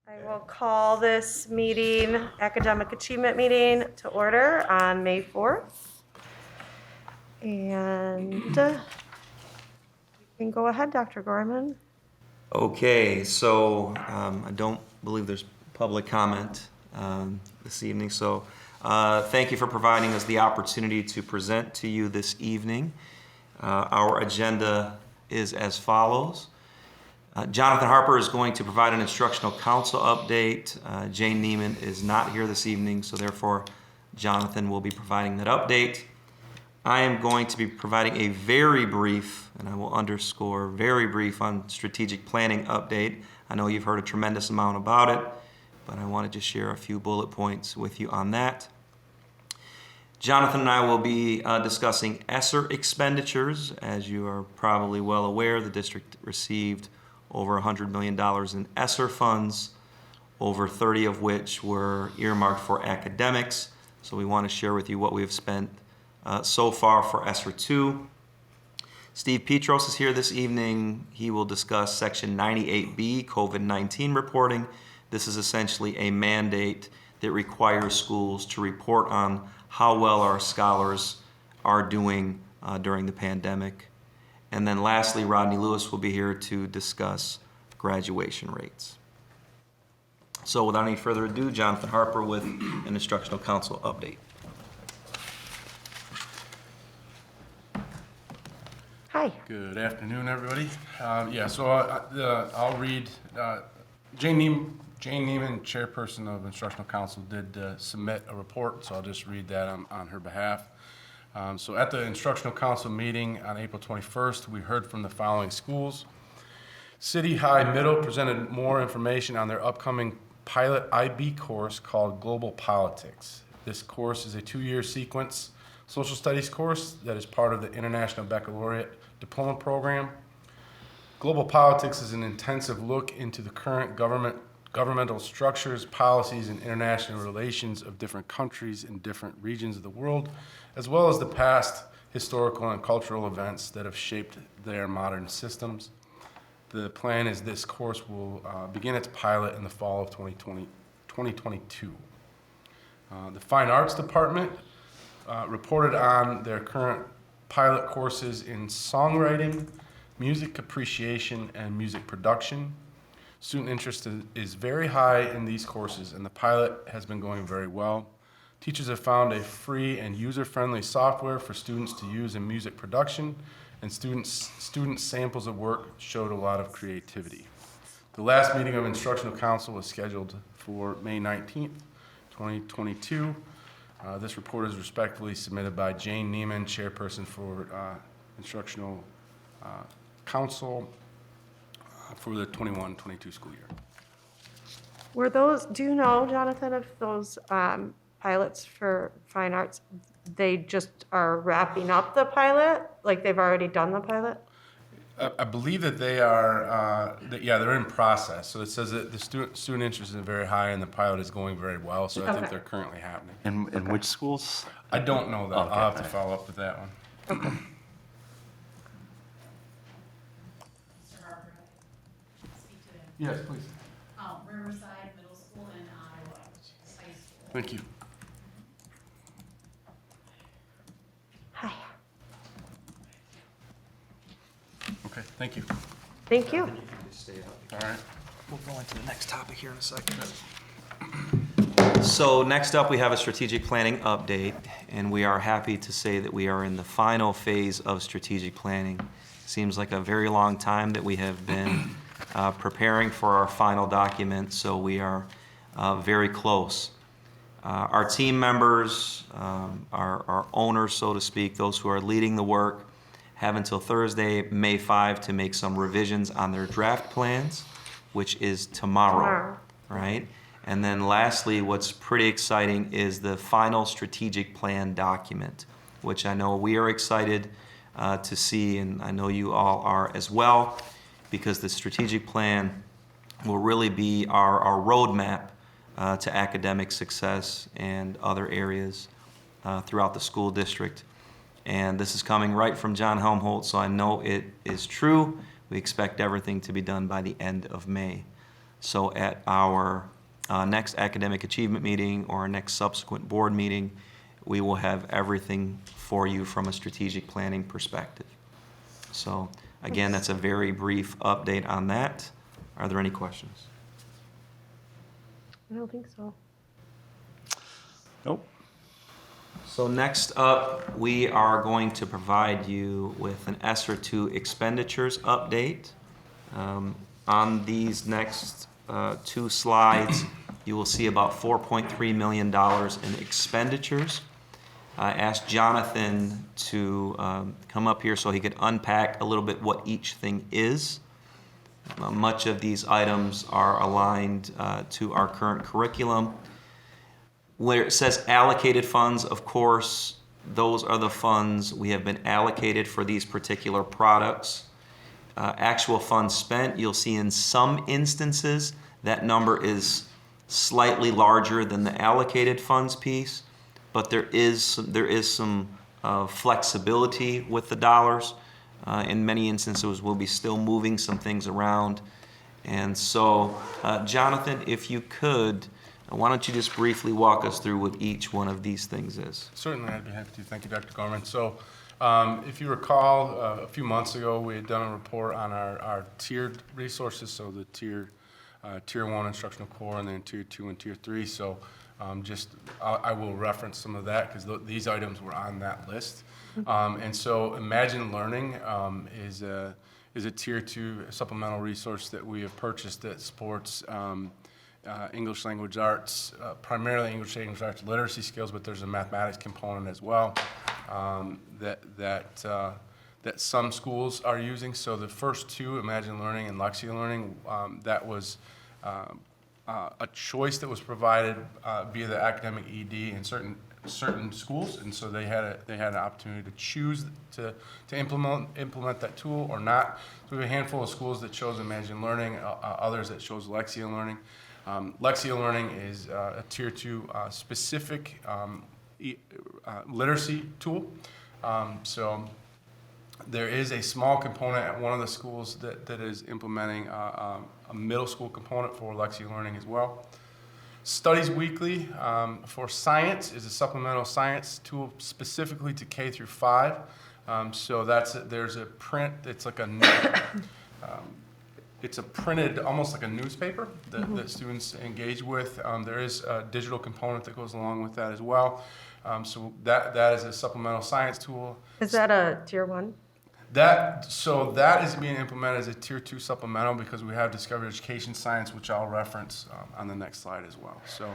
I will call this meeting, academic achievement meeting, to order on May 4th. And you can go ahead, Dr. Gorman. Okay, so I don't believe there's public comment this evening, so thank you for providing us the opportunity to present to you this evening. Our agenda is as follows. Jonathan Harper is going to provide an instructional council update. Jane Neiman is not here this evening, so therefore Jonathan will be providing that update. I am going to be providing a very brief, and I will underscore very brief, on strategic planning update. I know you've heard a tremendous amount about it, but I wanted to share a few bullet points with you on that. Jonathan and I will be discussing SR expenditures. As you are probably well aware, the district received over $100 million in SR funds, over 30 of which were earmarked for academics. So we want to share with you what we have spent so far for SR2. Steve Petros is here this evening. He will discuss Section 98B, COVID-19 reporting. This is essentially a mandate that requires schools to report on how well our scholars are doing during the pandemic. And then lastly, Rodney Lewis will be here to discuss graduation rates. So without any further ado, Jonathan Harper with an instructional council update. Hi. Good afternoon, everybody. I'll read. Jane Neiman, chairperson of Instructional Council, did submit a report, so I'll just read that on her behalf. So at the Instructional Council meeting on April 21st, we heard from the following schools. City High Middle presented more information on their upcoming pilot IB course called Global Politics. This course is a 2-year sequence social studies course that is part of the International Baccalaureate Diploma Program. Global Politics is an intensive look into the current governmental structures, policies, and international relations of different countries in different regions of the world, as well as the past historical and cultural events that have shaped their modern systems. The plan is this course will begin its pilot in the fall of 2022. The Fine Arts Department reported on their current pilot courses in songwriting, music appreciation, and music production. Student interest is very high in these courses, and the pilot has been going very well. Teachers have found a free and user-friendly software for students to use in music production, and student samples of work showed a lot of creativity. The last meeting of Instructional Council is scheduled for May 19th, 2022. This report is respectfully submitted by Jane Neiman, chairperson for Instructional Council for the 21-22 school year. Were those, do you know, Jonathan, if those pilots for fine arts, they just are wrapping up the pilot? Like they've already done the pilot? I believe that they are, they're in process. So it says that the student interest is very high and the pilot is going very well. So I think they're currently happening. In which schools? I don't know that. Okay. I'll have to follow up with that one. Okay. Mr. Harper, speak to them. Yes, please. Riverside Middle School and Iowa High School. Thank you. Hi. Okay, thank you. Thank you. All right. We'll go into the next topic here in a second. So next up, we have a strategic planning update, and we are happy to say that we are in the final phase of strategic planning. Seems like a very long time that we have been preparing for our final document, so we are very close. Our team members, our owners, so to speak, those who are leading the work, have until Thursday, May 5, to make some revisions on their draft plans, which is tomorrow, right? And then lastly, what's pretty exciting is the final strategic plan document, which I know we are excited to see, and I know you all are as well, because the strategic plan will really be our roadmap to academic success and other areas throughout the school district. And this is coming right from John Helmholtz, so I know it is true. We expect everything to be done by the end of May. So at our next academic achievement meeting or our next subsequent board meeting, we will have everything for you from a strategic planning perspective. So again, that's a very brief update on that. Are there any questions? I don't think so. Nope. So next up, we are going to provide you with an SR2 Expenditures update. On these next two slides, you will see about $4.3 million in expenditures. I asked Jonathan to come up here so he could unpack a little bit what each thing is. Much of these items are aligned to our current curriculum. Where it says allocated funds, of course, those are the funds we have been allocated for these particular products. Actual funds spent, you'll see in some instances that number is slightly larger than the allocated funds piece, but there is some flexibility with the dollars. In many instances, we'll be still moving some things around. And so, Jonathan, if you could, why don't you just briefly walk us through what each one of these things is? Certainly, I'd be happy to. Thank you, Dr. Gorman. So, if you recall, a few months ago, we had done a report on our tiered resources, so the Tier 1 instructional core and then Tier 2 and Tier 3. So, I will reference some of that because these items were on that list. And so, Imagine Learning is a Tier 2 supplemental resource that we have purchased that supports English language arts, primarily English language arts literacy skills, but there's a mathematics component as well that some schools are using. So the first two, Imagine Learning and Lexia Learning, that was a choice that was provided via the academic ED in certain schools, and so they had an opportunity to choose to implement that tool or not. So we have a handful of schools that chose Imagine Learning, others that chose Lexia Learning. Lexia Learning is a Tier 2 specific literacy tool. So there is a small component at one of the schools that is implementing a middle school component for Lexia Learning as well. Studies Weekly for science is a supplemental science tool specifically to K through 5. So there's a print. It's like it's a printed, almost like a newspaper that students engage with. There is a digital component that goes along with that as well. So that is a supplemental science tool. Is that a Tier 1? That is being implemented as a Tier 2 supplemental because we have Discovery Education Science, which I'll reference on the next slide as well. So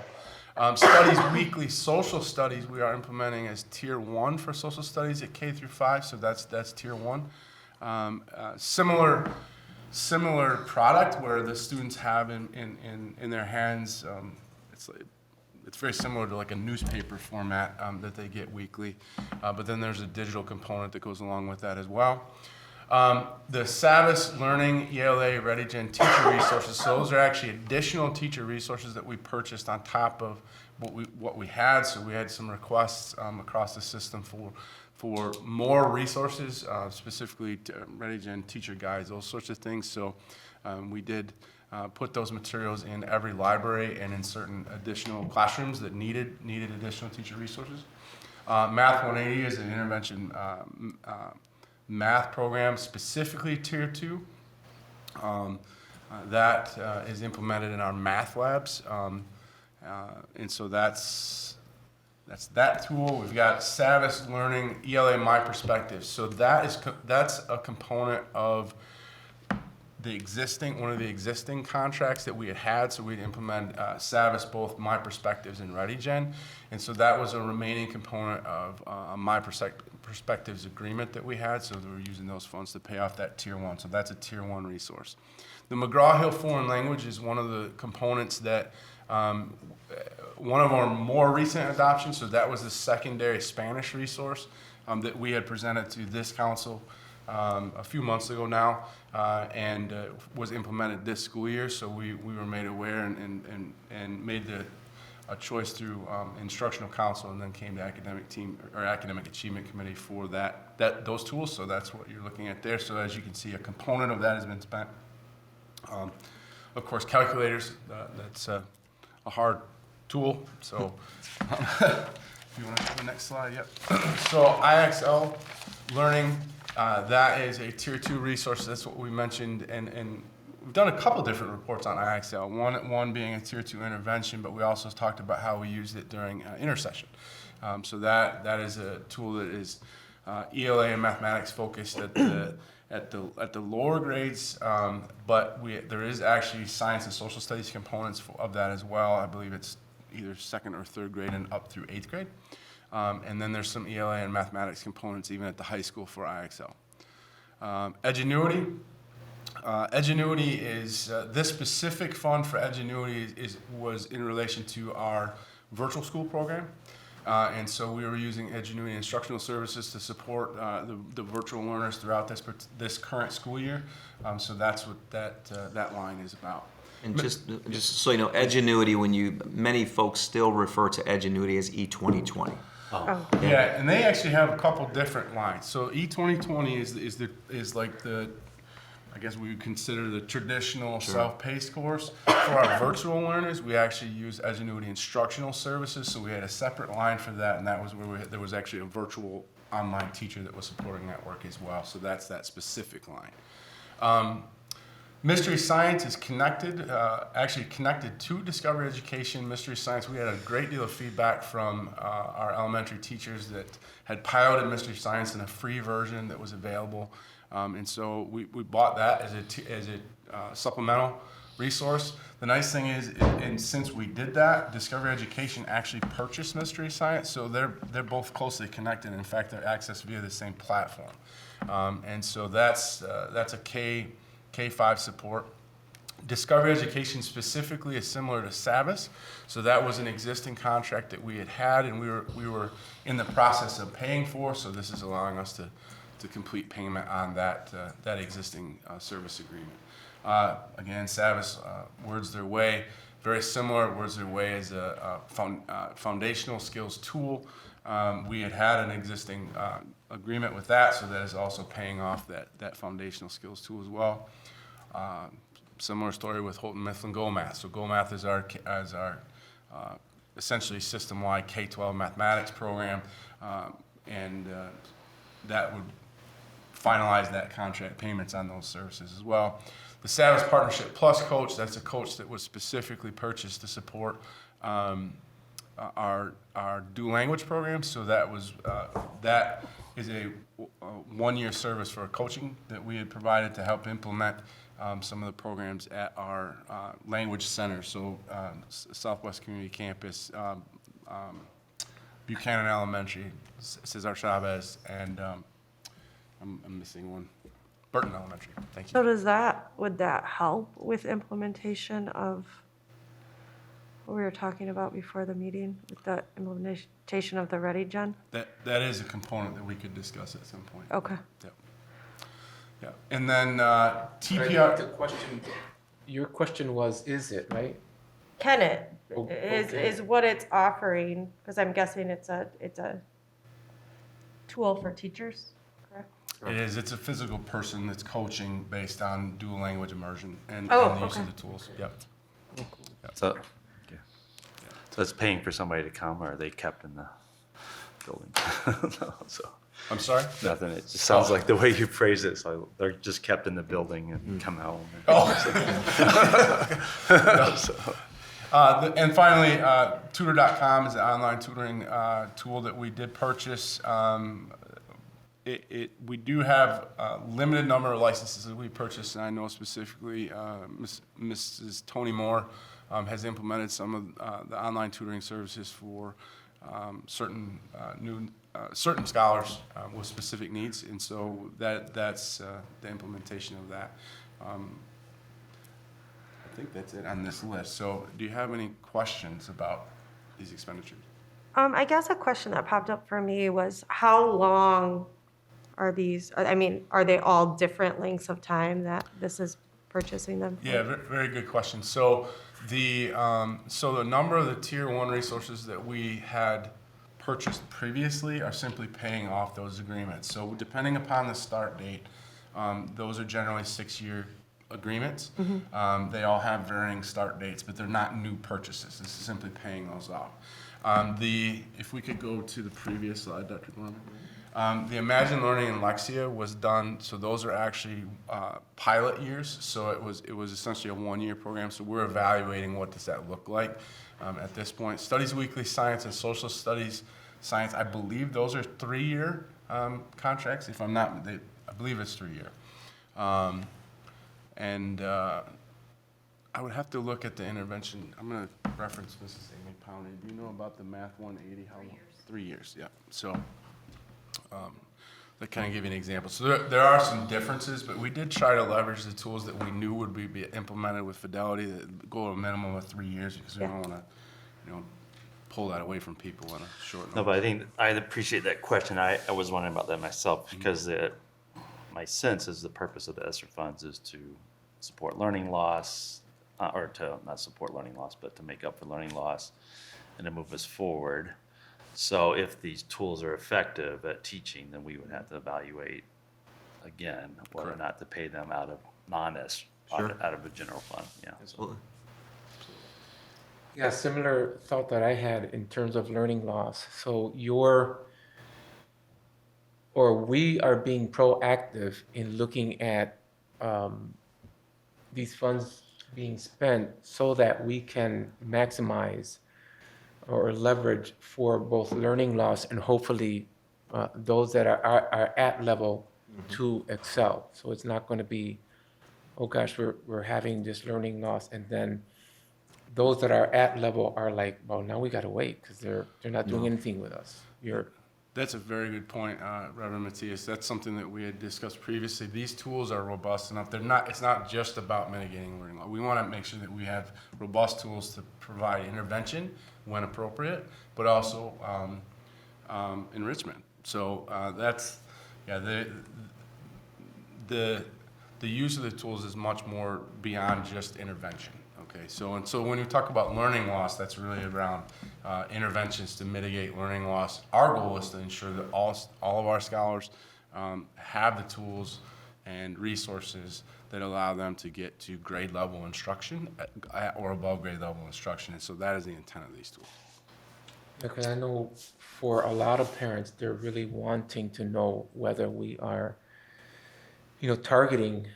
Studies Weekly Social Studies we are implementing as Tier 1 for social studies at K through 5, so that's Tier 1. Similar product where the students have in their hands, it's very similar to like a newspaper format that they get weekly, but then there's a digital component that goes along with that as well. The Savvis Learning ELA ReadyGen teacher resources, so those are actually additional teacher resources that we purchased on top of what we had. So we had some requests across the system for more resources, specifically ReadyGen teacher guides, those sorts of things. So we did put those materials in every library and in certain additional classrooms that needed additional teacher resources. Math 180 is an intervention math program, specifically Tier 2. That is implemented in our math labs. And so that's that tool. We've got Savvis Learning, ELA My Perspective. So that's a component of one of the existing contracts that we had. So we'd implement Savvis, both My Perspectives and ReadyGen. And so that was a remaining component of a My Perspectives agreement that we had. So we were using those funds to pay off that Tier 1. So that's a Tier 1 resource. The McGraw-Hill Foreign Language is one of the components that one of our more recent adoptions, so that was the secondary Spanish resource that we had presented to this council a few months ago now, and was implemented this school year. So we were made aware and made a choice through instructional council, and then came to academic team or academic achievement committee for those tools. So that's what you're looking at there. So as you can see, a component of that has been spent. of course, calculators. That's a hard tool. So if you want to show the next slide, yep. So IXL learning, that is a tier 2 resource. That's what we mentioned, and we've done a couple different reports on IXL. One being a tier 2 intervention, but we also talked about how we used it during intersession. So that is a tool that is ELA and mathematics focused at the lower grades, but there is actually science and social studies components of that as well. I believe it's either 2nd or 3rd grade and up through 8th grade. And then there's some ELA and mathematics components even at the high school for IXL. Edgenuity. Edgenuity is, this specific fund for Edgenuity was in relation to our virtual school program. And so we were using Edgenuity Instructional Services to support the virtual learners throughout this current school year. So that's what that line is about. And just so you know, Edgenuity, many folks still refer to Edgenuity as E2020. Oh. Yeah, and they actually have a couple different lines. So E2020 is like the, I guess we would consider the traditional self-paced course. For our virtual learners, we actually use Edgenuity Instructional Services, so we had a separate line for that, and that was where there was actually a virtual online teacher that was supporting that work as well. So that's that specific line. Mystery Science is connected, actually connected to Discovery Education. Mystery Science, we had a great deal of feedback from our elementary teachers that had piloted Mystery Science in a free version that was available. And so we bought that as a supplemental resource. The nice thing is, and since we did that, Discovery Education actually purchased Mystery Science, so they're both closely connected. In fact, they're accessed via the same platform. And so that's a K-5 support. Discovery Education specifically is similar to SAVIS, so that was an existing contract that we had, and we were in the process of paying for. So this is allowing us to complete payment on that existing service agreement. Again, SAVIS, Words Their Way, very similar. Words Their Way is a foundational skills tool. We had an existing agreement with that, so that is also paying off that foundational skills tool as well. Similar story with Houghton Mifflin GoMath. So GoMath is our essentially system-wide K-12 mathematics program, and that would finalize that contract payments on those services as well. The SAVIS Partnership Plus coach, that's a coach that was specifically purchased to support our dual language program. So that is a one-year service for coaching that we had provided to help implement some of the programs at our language center. So Southwest Community Campus, Buchanan Elementary, Cesar Chavez, and I'm missing one, Burton Elementary. Thank you. So would that help with implementation of what we were talking about before the meeting, with the implementation of the ReadyGen? That is a component that we could discuss at some point. Okay. Yep. Yeah. And then TPR. The question, your question was, is it, right? Can it? Okay. Is what it's offering, because I'm guessing it's a tool for teachers, correct? It is. It's a physical person that's coaching based on dual language immersion and Oh, the use okay. of the tools. Yep. So it's paying for somebody to come, or are they kept in the building? No, so I'm sorry? nothing. It just sounds like the way you phrase it. So they're just kept in the building and come home. And finally, tutor.com is an online tutoring tool that we did purchase. We do have a limited number of licenses that we purchased, and I know specifically Mrs. Tony Moore has implemented some of the online tutoring services for certain scholars with specific needs, and so that's the implementation of that. I think that's it on this list. So do you have any questions about these expenditures? I guess a question that popped up for me was, how long are these? I mean, are they all different lengths of time that this is purchasing them for? Yeah, very good question. So the number of the tier 1 resources that we had purchased previously are simply paying off those agreements. So depending upon the start date, those are generally 6-year agreements. They all have varying start dates, but they're not new purchases. This is simply paying those off. If we could go to the previous slide, Dr. Gorman. The Imagine Learning and Lexia was done, so those are actually pilot years. So it was essentially a 1-year program. So we're evaluating what does that look like at this point. Studies Weekly Science and Social Studies Science, I believe those are 3-year contracts. If I'm not, I believe it's 3-year. I would have to look at the intervention. I'm going to reference Mrs. Amy Powney. Do you know about the Math 180? How long? 3 years, yeah. So that kind of give you an example. So there are some differences, but we did try to leverage the tools that we knew would be implemented with Fidelity that go a minimum of 3 years because we don't want to, pull that away from people in a short notice. No, but I think I appreciate that question. I was wondering about that myself because my sense is the purpose of the ESSER funds is to support learning loss, or to not support learning loss, but to make up for learning loss and to move us forward. So if these tools are effective at teaching, then we would have to evaluate again whether or not to pay them out of non-S, Sure. out of a general fund. Yeah. Absolutely. Yeah, similar thought that I had in terms of learning loss. So we are being proactive in looking at these funds being spent so that we can maximize or leverage for both learning loss and hopefully those that are at level to excel. So it's not going to be, oh gosh, we're having this learning loss, and then those that are at level are like, well, now we got to wait because they're not doing anything with us. That's a very good point, Reverend Matthias. That's something that we had discussed previously. These tools are robust enough. It's not just about mitigating learning loss. We want to make sure that we have robust tools to provide intervention when appropriate, but also enrichment. So the use of the tools is much more beyond just intervention. Okay, so when you talk about learning loss, that's really around interventions to mitigate learning loss. Our goal is to ensure that all of our scholars have the tools and resources that allow them to get to grade level instruction or above grade level instruction. And so that is the intent of these tools. Because I know for a lot of parents, they're really wanting to know whether we are, targeting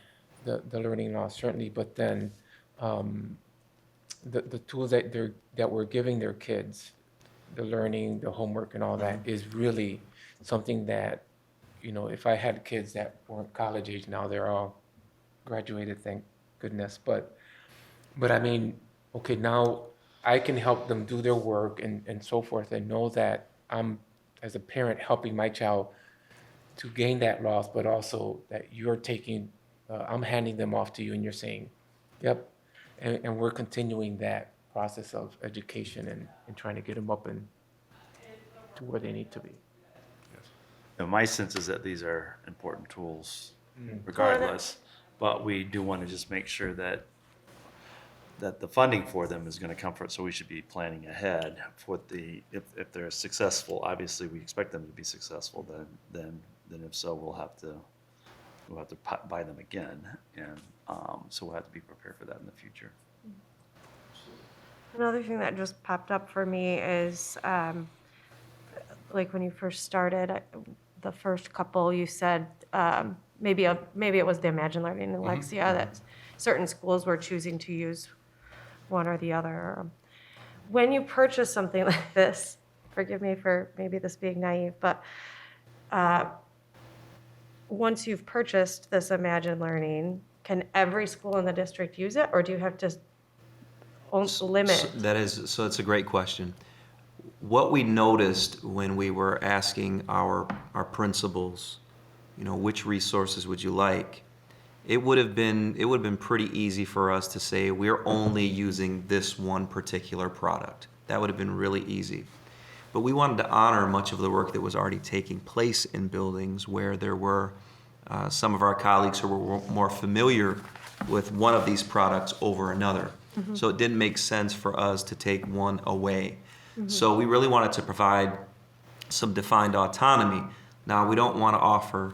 the learning loss, certainly, but then the tools that we're giving their kids, the learning, the homework and all that is really something that, if I had kids that weren't college age now, they're all graduated, thank goodness. But I mean, okay, now I can help them do their work and so forth and know that I'm, as a parent, helping my child to gain that loss, but also that you're taking, I'm handing them off to you and you're saying, yep. And we're continuing that process of education and trying to get them up and to where they need to be. And my sense is that these are important tools regardless, but we do want to just make sure that the funding for them is going to come from, so we should be planning ahead for if they're successful. Obviously, we expect them to be successful. Then if so, we'll have to buy them again, and so we'll have to be prepared for that in the future. Another thing that just popped up for me is, like when you first started, the first couple you said, maybe it was the Imagine Learning and Lexia that certain schools were choosing to use one or the other. When you purchase something like this, forgive me for maybe this being naive, but once you've purchased this Imagine Learning, can every school in the district use it, or do you have to limit? So it's a great question. What we noticed when we were asking our principals, which resources would you like? It would have been pretty easy for us to say we're only using this one particular product. That would have been really easy. But we wanted to honor much of the work that was already taking place in buildings where there were some of our colleagues who were more familiar with one of these products over another. So it didn't make sense for us to take one away. So we really wanted to provide some defined autonomy. Now, we don't want to offer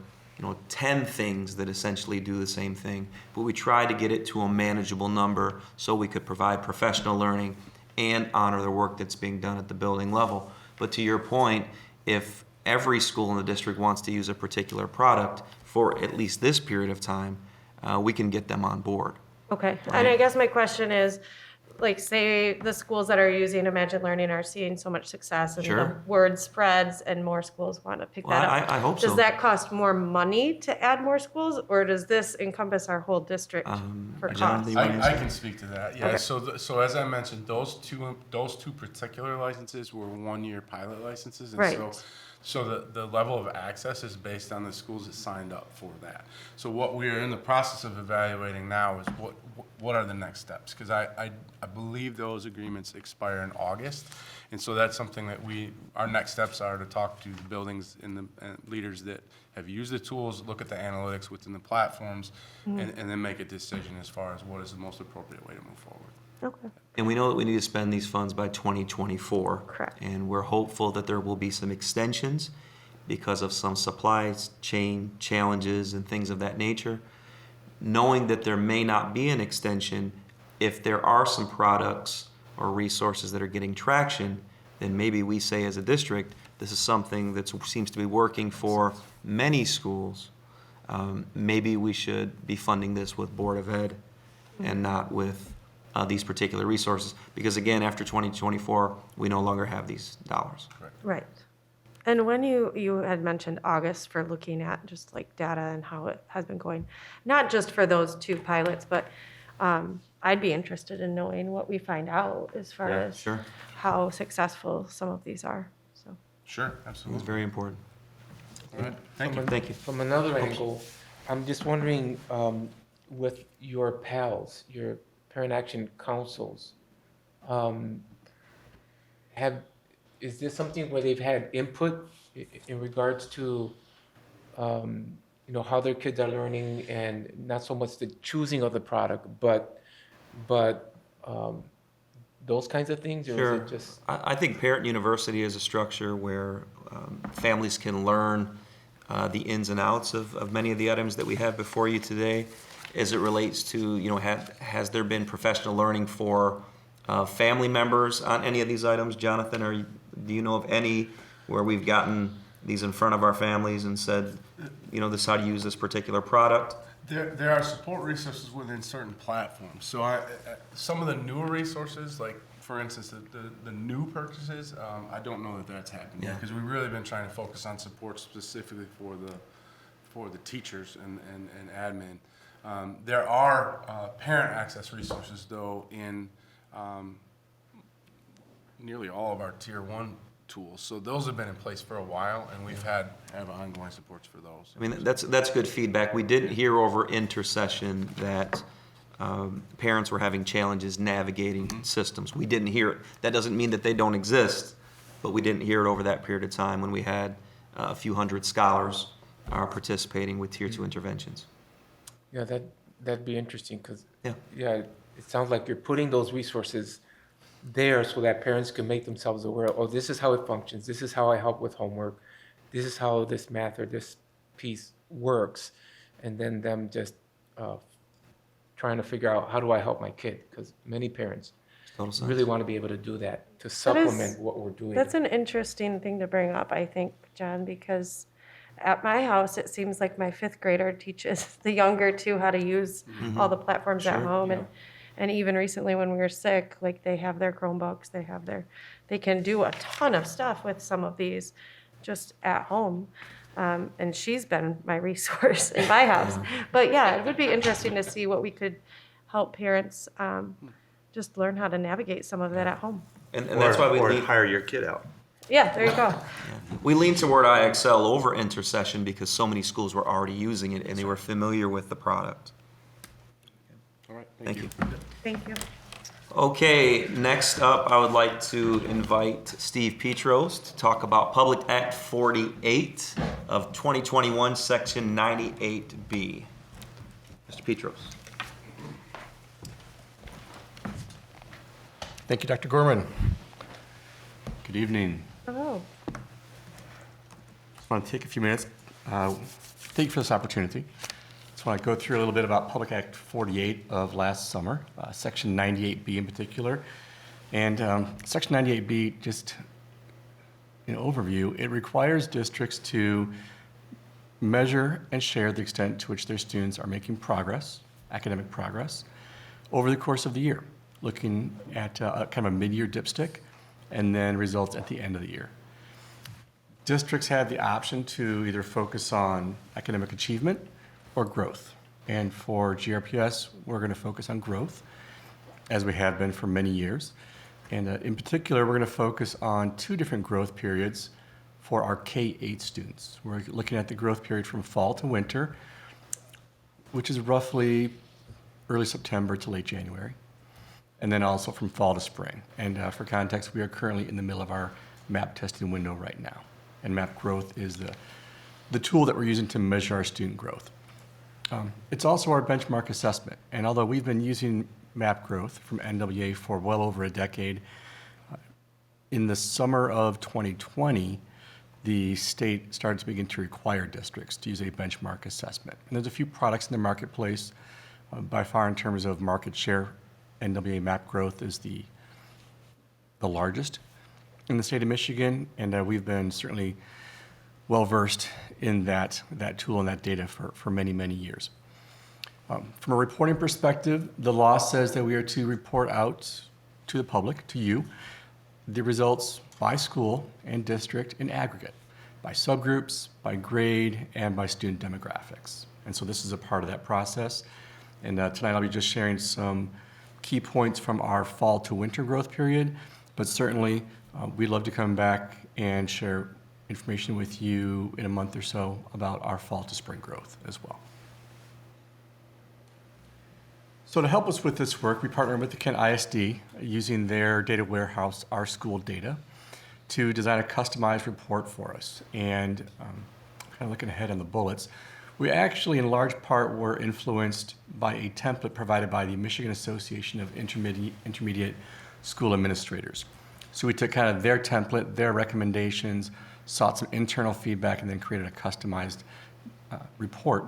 10 things that essentially do the same thing, but we try to get it to a manageable number so we could provide professional learning and honor the work that's being done at the building level. But to your point, if every school in the district wants to use a particular product for at least this period of time, we can get them on board. Okay, and I guess my question is, like, say the schools that are using Imagine Learning are seeing so much success and the Sure. word spreads and more schools want to pick Well, that up. I hope so. Does that cost more money to add more schools, or does this encompass our whole district for John, cost? do you want to I answer? can speak to that, yeah. Okay. So as I mentioned, those two particular licenses were 1-year pilot licenses. And Right. So the level of access is based on the schools that signed up for that. So what we are in the process of evaluating now is what are the next steps? Because I believe those agreements expire in August. And so that's something that our next steps are to talk to the buildings and leaders that have used the tools, look at the analytics within the platforms, and then make a decision as far as what is the most appropriate way to move forward. Okay, And we know that we need to spend these funds by 2024. Correct. And we're hopeful that there will be some extensions because of some supply chain challenges and things of that nature. Knowing that there may not be an extension, if there are some products or resources that are getting traction, then maybe we say as a district, this is something that seems to be working for many schools. Maybe we should be funding this with Board of Ed and not with these particular resources, because again, after 2024, we no longer have these dollars. right. And when you had mentioned August for looking at just like data and how it has been going, not just for those 2 pilots, but I'd be interested in knowing what we find out as far Yeah, as sure. how successful some of these are, so. Sure, It's absolutely. very important. All right, thank you. Thank you. From another angle, I'm just wondering, with your PALs, your Parent Action Councils, is this something where they've had input in regards to, how their kids are learning, and not so much the choosing of the product, but those kinds of things? Or Sure. is it just, I think Parent University is a structure where families can learn the ins and outs of many of the items that we have before you today, as it relates to, has there been professional learning for family members on any of these items? Jonathan, do you know of any where we've gotten these in front of our families and said, this is how to use this particular product? There are support resources within certain platforms. So some of the newer resources, like for instance, the new purchases, I don't know that that's happened yet, Yeah. because we've really been trying to focus on support specifically for the teachers and admin. There are parent access resources though in nearly all of our tier 1 tools. So those have been in place for a while, and we've have ongoing supports for those. I mean, that's good feedback. We didn't hear over intercession that parents were having challenges navigating systems. We didn't hear it. That doesn't mean that they don't exist, but we didn't hear it over that period of time when we had a few hundred scholars participating with tier 2 interventions. yeah, that'd be interesting, because, Yeah. it sounds like you're putting those resources there so that parents can make themselves aware, oh, this is how it functions, this is how I help with homework, this is how this math or this piece works, and then them just trying to figure out, how do I help my kid? Because many parents Total sense. really want to be able to do that, to supplement what we're doing. That's an interesting thing to bring up, I think, John, because at my house, it seems like my 5th grader teaches the younger 2 how to use all the platforms at Sure, home. And even recently when we were sick, like they have their Chromebooks, they can do a ton of stuff with some of these just at home. And she's been my resource in my house. But yeah, it would be interesting to see what we could help parents just learn how to navigate some of that at home. And that's why we Or lean, hire your kid out. Yeah, there you go. we lean toward IXL over intercession because so many schools were already using it and they were familiar with the product. All right, Thank you. Thank you. Okay, next up, I would like to invite Steve Petros to talk about Public Act 48 of 2021, Section 98B. Mr. Petros. Thank you, Dr. Gorman. Good evening. Oh, Just want to take a few minutes to Thank you for this opportunity. Just want to go through a little bit about Public Act 48 of last summer, Section 98B in particular. And Section 98B, just in overview, it requires districts to measure and share the extent to which their students are making progress, academic progress, over the course of the year, looking at kind of a mid-year dipstick and then results at the end of the year. Districts have the option to either focus on academic achievement or growth. And for GRPS, we're going to focus on growth, as we have been for many years. And in particular, we're going to focus on 2 different growth periods for our K-8 students. We're looking at the growth period from fall to winter, which is roughly early September to late January, and then also from fall to spring. And for context, we are currently in the middle of our MAP testing window right now. And MAP growth is the tool that we're using to measure our student growth. It's also our benchmark assessment. And although we've been using MAP growth from NWA for well over a decade, in the summer of 2020, the state started to begin to require districts to use a benchmark assessment. And there's a few products in the marketplace. By far, in terms of market share, NWA MAP growth is the largest in the state of Michigan, and we've been certainly well-versed in that tool and that data for many, many years. From a reporting perspective, the law says that we are to report out to the public, to you, the results by school and district in aggregate, by subgroups, by grade, and by student demographics. And so this is a part of that process. And tonight I'll be just sharing some key points from our fall to winter growth period, but certainly we'd love to come back and share information with you in a month or so about our fall to spring growth as well. So to help us with this work, we partnered with the Kent ISD using their data warehouse, Our School Data, to design a customized report for us. And kind of looking ahead on the bullets, we actually in large part were influenced by a template provided by the Michigan Association of Intermediate School Administrators. So we took kind of their template, their recommendations, sought some internal feedback, and then created a customized report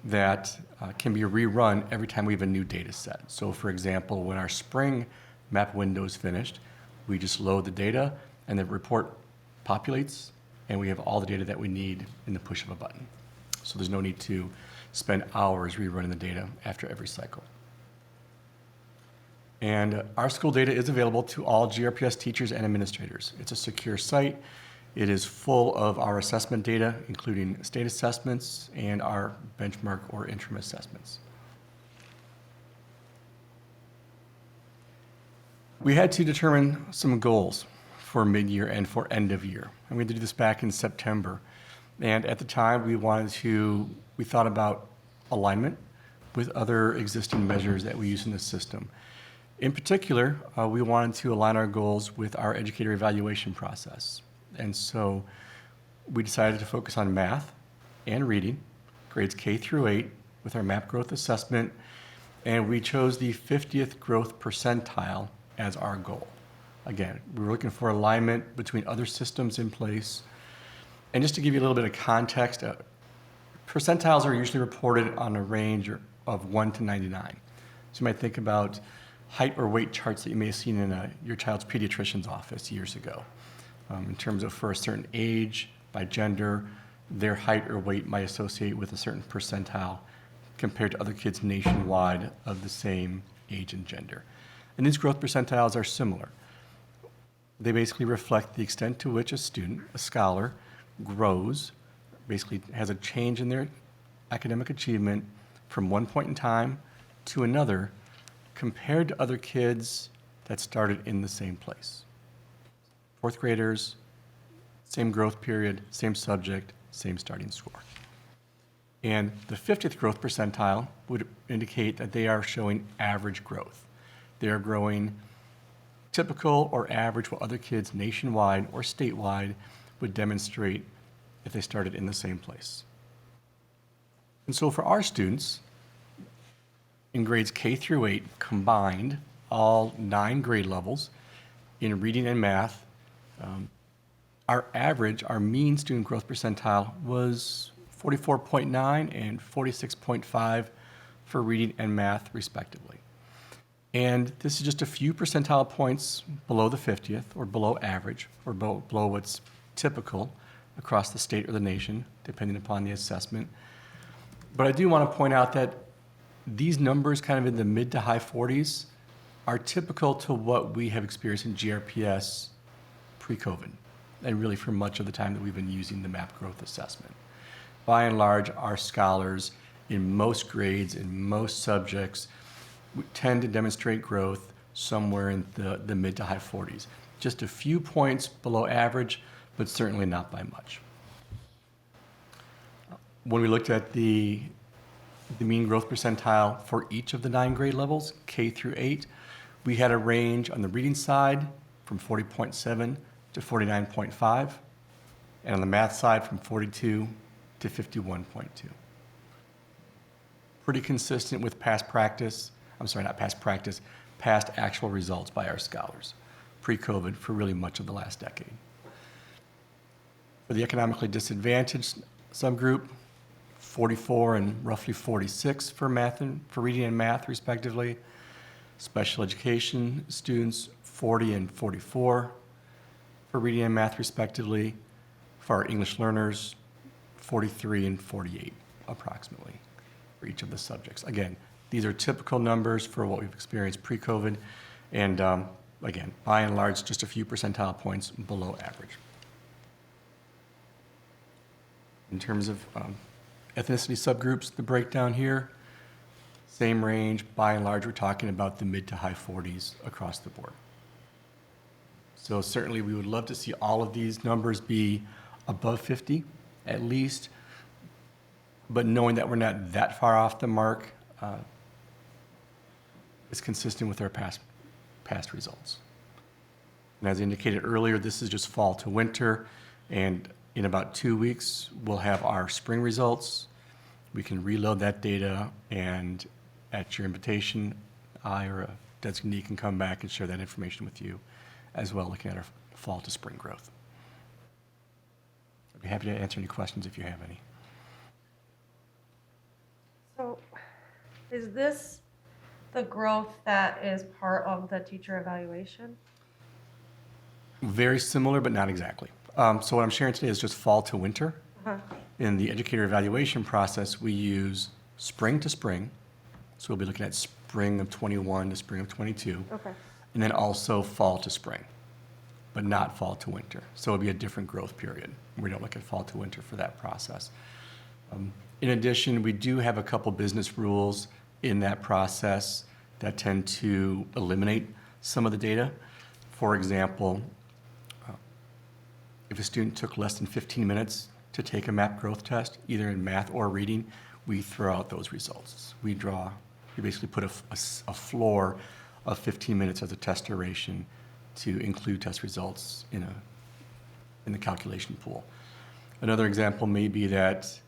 that can be rerun every time we have a new data set. So for example, when our spring map window is finished, we just load the data and the report populates, and we have all the data that we need in the push of a button. So there's no need to spend hours rerunning the data after every cycle. And our school data is available to all GRPS teachers and administrators. It's a secure site. It is full of our assessment data, including state assessments and our benchmark or interim assessments. We had to determine some goals for mid-year and for end of year. And we had to do this back in September. And at the time, we thought about alignment with other existing measures that we use in the system. In particular, we wanted to align our goals with our educator evaluation process. And so we decided to focus on math and reading, grades K through 8, with our MAP growth assessment, and we chose the 50th growth percentile as our goal. Again, we were looking for alignment between other systems in place. And just to give you a little bit of context, percentiles are usually reported on a range of 1 to 99. So you might think about height or weight charts that you may have seen in your child's pediatrician's office years ago. In terms of for a certain age, by gender, their height or weight might associate with a certain percentile compared to other kids nationwide of the same age and gender. And these growth percentiles are similar. They basically reflect the extent to which a student, a scholar, grows, basically has a change in their academic achievement from one point in time to another compared to other kids that started in the same place. Fourth graders, same growth period, same subject, same starting score. And the 50th growth percentile would indicate that they are showing average growth. They are growing typical or average what other kids nationwide or statewide would demonstrate if they started in the same place. And so for our students, in grades K through 8 combined, all 9 grade levels in reading and math, our mean student growth percentile was 44.9 and 46.5 for reading and math respectively. And this is just a few percentile points below the 50th, or below average, or below what's typical across the state or the nation, depending upon the assessment. But I do want to point out that these numbers, kind of in the mid to high 40s, are typical to what we have experienced in GRPS pre-COVID, and really for much of the time that we've been using the MAP growth assessment. By and large, our scholars in most grades, in most subjects, tend to demonstrate growth somewhere in the mid to high 40s. Just a few points below average, but certainly not by much. When we looked at the mean growth percentile for each of the 9 grade levels, K through 8, we had a range on the reading side from 40.7 to 49.5, and on the math side from 42 to 51.2. Pretty consistent with past practice, past actual results by our scholars, pre-COVID for really much of the last decade. For the economically disadvantaged subgroup, 44 and roughly 46 for reading and math respectively. Special education students, 40 and 44 for reading and math respectively. For our English learners, 43 and 48 approximately for each of the subjects. Again, these are typical numbers for what we've experienced pre-COVID, and again, by and large, just a few percentile points below average. In terms of ethnicity subgroups, the breakdown here, same range. By and large, we're talking about the mid to high 40s across the board. So certainly we would love to see all of these numbers be above 50 at least, but knowing that we're not that far off the mark is consistent with our past results. And as indicated earlier, this is just fall to winter, and in about 2 weeks, we'll have our spring results. We can reload that data, and at your invitation, I or a designee can come back and share that information with you as well, looking at our fall to spring growth. I'd be happy to answer any questions if you have any. So is this the growth that is part of the teacher evaluation? Very similar, but not exactly. So what I'm sharing today is just fall to winter. Uh-huh. In the educator evaluation process, we use spring to spring. So we'll be looking at spring of 21 to spring of 22. Okay. And then also fall to spring, but not fall to winter. So it'll be a different growth period. We don't look at fall to winter for that process. In addition, we do have a couple business rules in that process that tend to eliminate some of the data. For example, if a student took less than 15 minutes to take a MAP growth test, either in math or reading, we throw out those results. We basically put a floor of 15 minutes as a test duration to include test results in the calculation pool. Another example may be that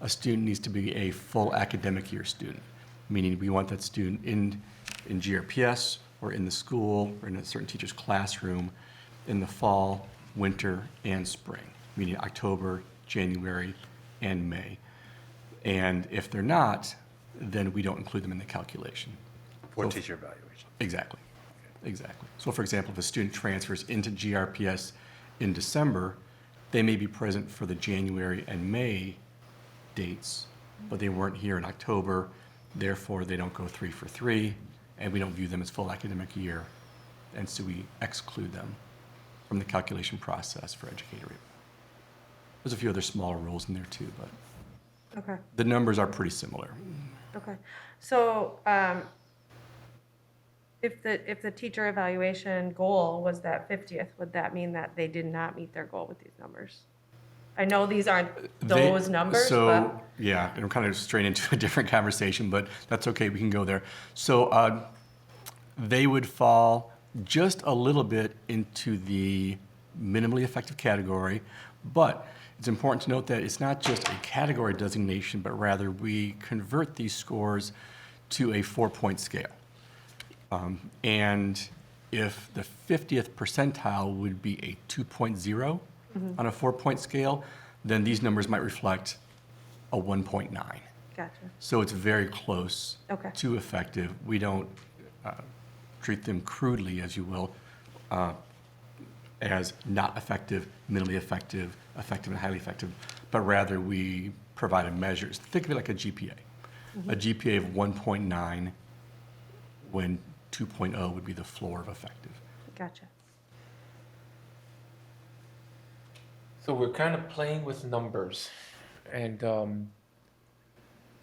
a student needs to be a full academic year student, meaning we want that student in GRPS or in the school or in a certain teacher's classroom in the fall, winter, and spring, meaning October, January, and May. And if they're not, then we don't include them in the calculation. For teacher evaluation. Exactly. Exactly. So for example, if a student transfers into GRPS in December, they may be present for the January and May dates, but they weren't here in October, therefore they don't go 3 for 3, and we don't view them as full academic year, and so we exclude them from the calculation process for educator review. There's a few other smaller rules in there too, but Okay. the numbers are pretty similar. Okay. So if the teacher evaluation goal was that 50th, would that mean that they did not meet their goal with these numbers? I know these aren't those numbers, but. Yeah, and I'm kind of straight into a different conversation, but that's okay, we can go there. So they would fall just a little bit into the minimally effective category, but it's important to note that it's not just a category designation, but rather we convert these scores to a 4-point scale. And if the 50th percentile would be a 2.0 on a 4-point scale, then these numbers might reflect a 1.9. Gotcha. So it's very close Okay. to effective. We don't treat them crudely, as you will, as not effective, minimally effective, effective and highly effective, but rather we provided measures. Think of it like a GPA. A GPA of 1.9 when 2.0 would be the floor of effective. Gotcha. So we're kind of playing with numbers, and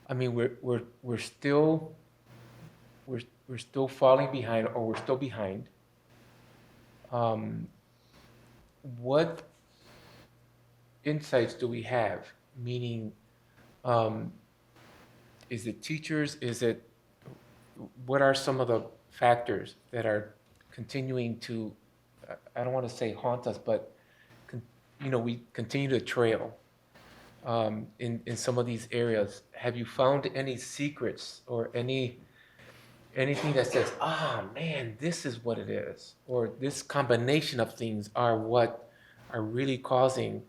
I mean we're still falling behind, or we're still behind. What insights do we have? Meaning, is it teachers? What are some of the factors that are continuing to, I don't want to say haunt us, but we continue to trail in some of these areas. Have you found any secrets or anything that says, man, this is what it is, or this combination of things are what are really causing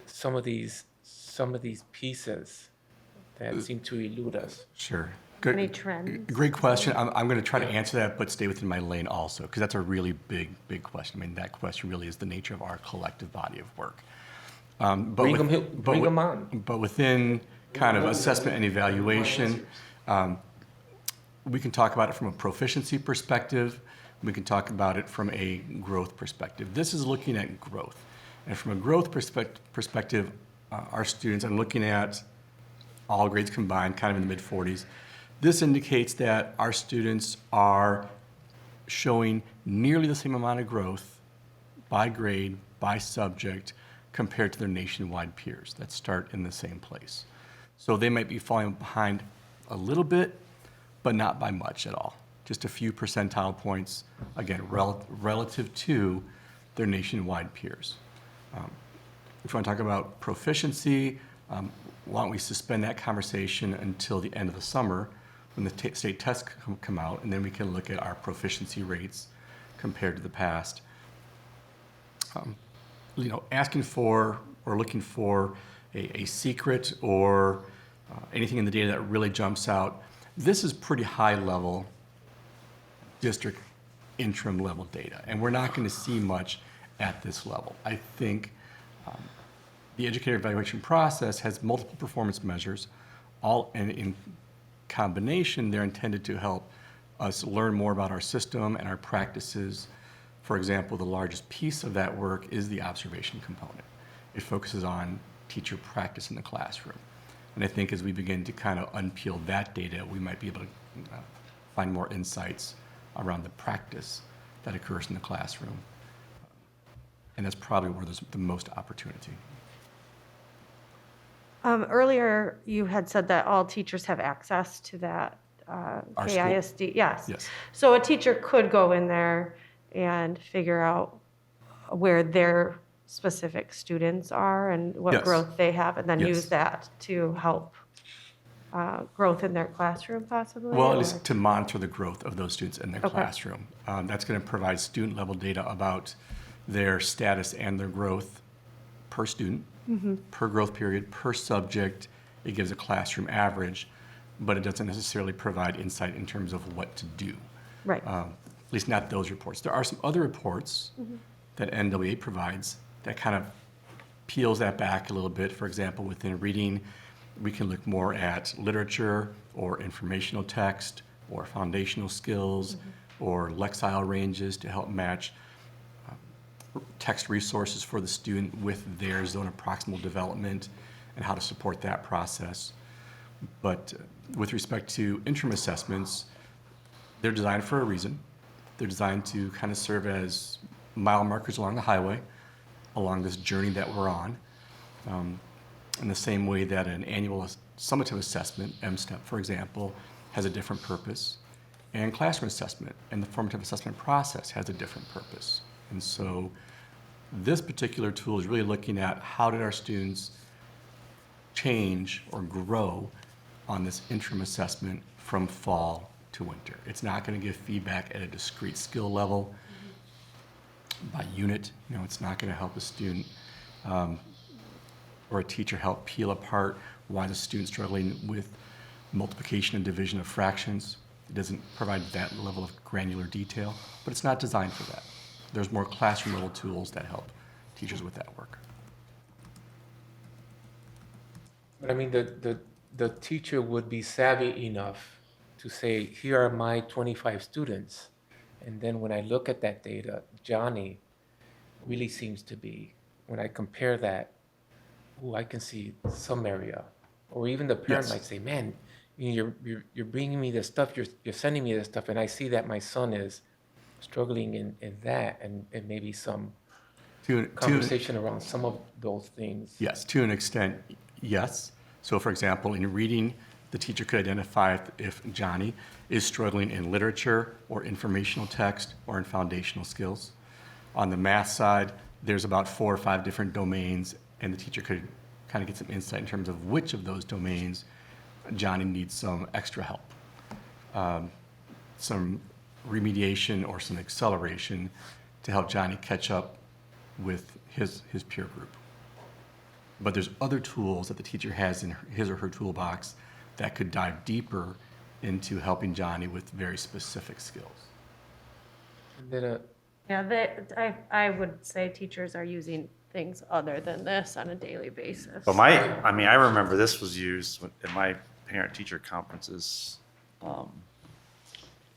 some of these pieces that seem to elude us? Sure. Any trends? Great question. I'm going to try to answer that, but stay within my lane also, because that's a really big question. I mean, that question really is the nature of our collective body of work. Bring them on. But within kind of assessment and evaluation, we can talk about it from a proficiency perspective. We can talk about it from a growth perspective. This is looking at growth. And from a growth perspective, our students, I'm looking at all grades combined, kind of in the mid-40s. This indicates that our students are showing nearly the same amount of growth by grade, by subject, compared to their nationwide peers that start in the same place. So they might be falling behind a little bit, but not by much at all. Just a few percentile points, again, relative to their nationwide peers. If you want to talk about proficiency, why don't we suspend that conversation until the end of the summer when the state tests come out, and then we can look at our proficiency rates compared to the past. Asking for or looking for a secret or anything in the data that really jumps out. This is pretty high level district interim level data, and we're not going to see much at this level. I think the educator evaluation process has multiple performance measures, all and in combination, they're intended to help us learn more about our system and our practices. For example, the largest piece of that work is the observation component. It focuses on teacher practice in the classroom. And I think as we begin to kind of unpeel that data, we might be able to find more insights around the practice that occurs in the classroom. And that's probably where there's the most opportunity. Earlier, you had said that all teachers have access to that Our school? KISD. Yes. Yes. So a teacher could go in there and figure out where their specific students are and what Yes. growth they have, and then Yes. use that to help growth in their classroom, possibly? Well, at or- least to monitor the growth of those students in their Okay. classroom. That's going to provide student level data about their status and their growth per student, per growth period, per subject. It gives a classroom average, but it doesn't necessarily provide insight in terms of what to do. Right. At least not those reports. There are some other reports that NWA provides that kind of peels that back a little bit. For example, within reading, we can look more at literature or informational text or foundational skills or lexile ranges to help match text resources for the student with their zone of proximal development and how to support that process. But with respect to interim assessments, they're designed for a reason. They're designed to kind of serve as mile markers along the highway, along this journey that we're on. In the same way that an annual summative assessment, MSTEP, for example, has a different purpose, and classroom assessment and the formative assessment process has a different purpose. And so this particular tool is really looking at how did our students change or grow on this interim assessment from fall to winter. It's not going to give feedback at a discrete skill level by unit. It's not going to help a student or a teacher help peel apart why the student's struggling with multiplication and division of fractions. It doesn't provide that level of granular detail, but it's not designed for that. There's more classroom level tools that help teachers with that work. But I mean, the teacher would be savvy enough to say, here are my 25 students. And then when I look at that data, Johnny really seems to be, when I compare that, oh, I can see some area. Or even the parent Yes. might say, man, you're bringing me this stuff, you're sending me this stuff, and I see that my son is struggling in that, and maybe some conversation around some of those things. Yes, to an extent, yes. So for example, in reading, the teacher could identify if Johnny is struggling in literature or informational text or in foundational skills. On the math side, there's about 4 or 5 different domains, and the teacher could kind of get some insight in terms of which of those domains Johnny needs some extra help, some remediation or some acceleration to help Johnny catch up with his peer group. But there's other tools that the teacher has in his or her toolbox that could dive deeper into helping Johnny with very specific skills. And then Yeah, I would say teachers are using things other than this on a daily basis. But I remember this was used in my parent-teacher conferences. When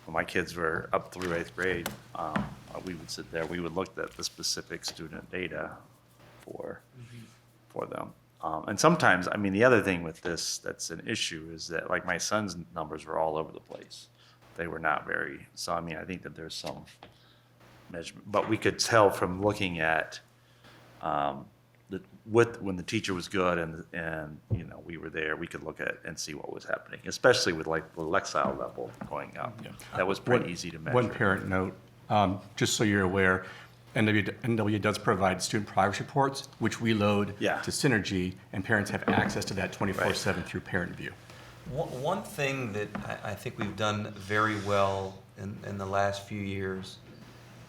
my kids were up through 8th grade, we would sit there, we would look at the specific student data for them. And sometimes, I mean, the other thing with this that's an issue is that, like, my son's numbers were all over the place. They were not very, so I mean, I think that there's some measurement, but we could tell from looking at when the teacher was good and you know, we were there, we could look at and see what was happening, especially with like the Lexile level going up. Yeah. That was pretty easy to measure. One parent note, just so you're aware, NW does provide student progress reports, which we load Yeah. to Synergy, and parents have access to that 24/7 through Parent View. One thing that I think we've done very well in the last few years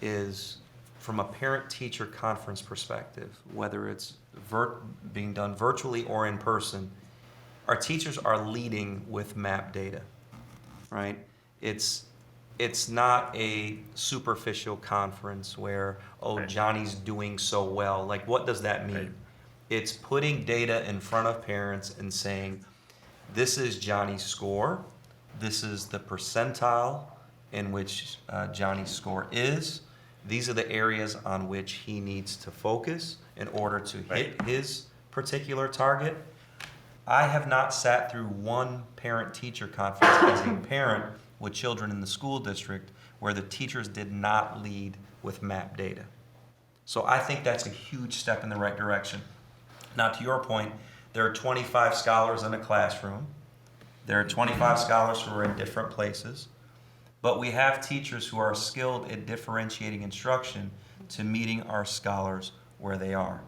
is, from a parent-teacher conference perspective, whether it's being done virtually or in person, our teachers are leading with map data, right? It's not a superficial conference where, oh, Right. Johnny's doing so well. Like, what does that mean? Right. It's putting data in front of parents and saying, this is Johnny's score, this is the percentile in which Johnny's score is, these are the areas on which he needs to focus in order to hit his particular target. I have not sat through one parent-teacher conference as a parent with children in the school district where the teachers did not lead with map data. So I think that's a huge step in the right direction. Now, to your point, there are 25 scholars in a classroom. There are 25 scholars who are in different places. But we have teachers who are skilled at differentiating instruction to meeting our scholars where they are.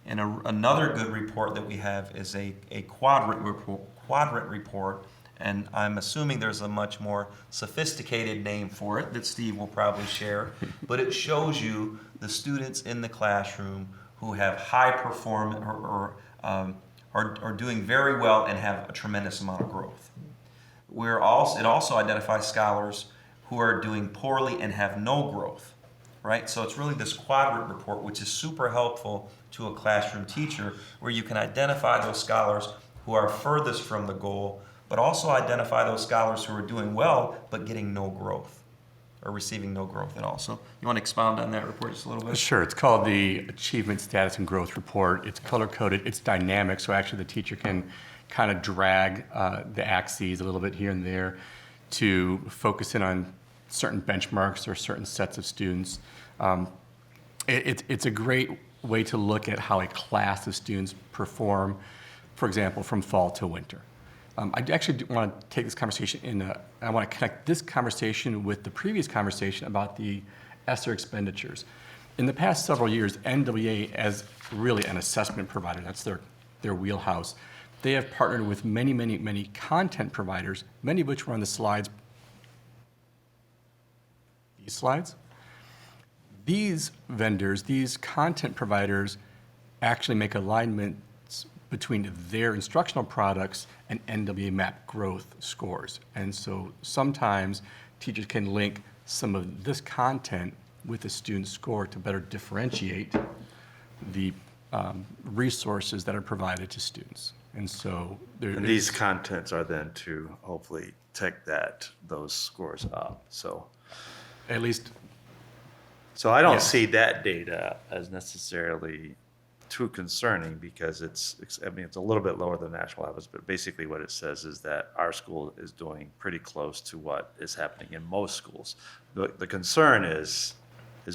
And another good report that we have is a quadrant report, and I'm assuming there's a much more sophisticated name for it that Steve will probably share, but it shows you the students in the classroom who have high performance or are doing very well and have a tremendous amount of growth. It also identifies scholars who are doing poorly and have no growth, right? So it's really this quadrant report, which is super helpful to a classroom teacher, where you can identify those scholars who are furthest from the goal, but also identify those scholars who are doing well but getting no growth or receiving no growth at all. So you want to expound on that report just a little bit? Sure, it's called the Achievement Status and Growth Report. It's color-coded, it's dynamic, so actually the teacher can kind of drag the axes a little bit here and there to focus in on certain benchmarks or certain sets of students. It's a great way to look at how a class of students perform, for example, from fall to winter. I actually want to take this conversation I want to connect this conversation with the previous conversation about the SR expenditures. In the past several years, NWA, as really an assessment provider, that's their wheelhouse, they have partnered with many, many, many content providers, many of which were on the slides. These slides? These vendors, these content providers, actually make alignments between their instructional products and NWA MAP growth scores. And so sometimes teachers can link some of this content with the student score to better differentiate the resources that are provided to students. And so there And is- these contents are then to hopefully take those scores up, so. at least, So I don't Yes. see that data as necessarily too concerning because I mean, it's a little bit lower than national average, but basically what it says is that our school is doing pretty close to what is happening in most schools. The concern is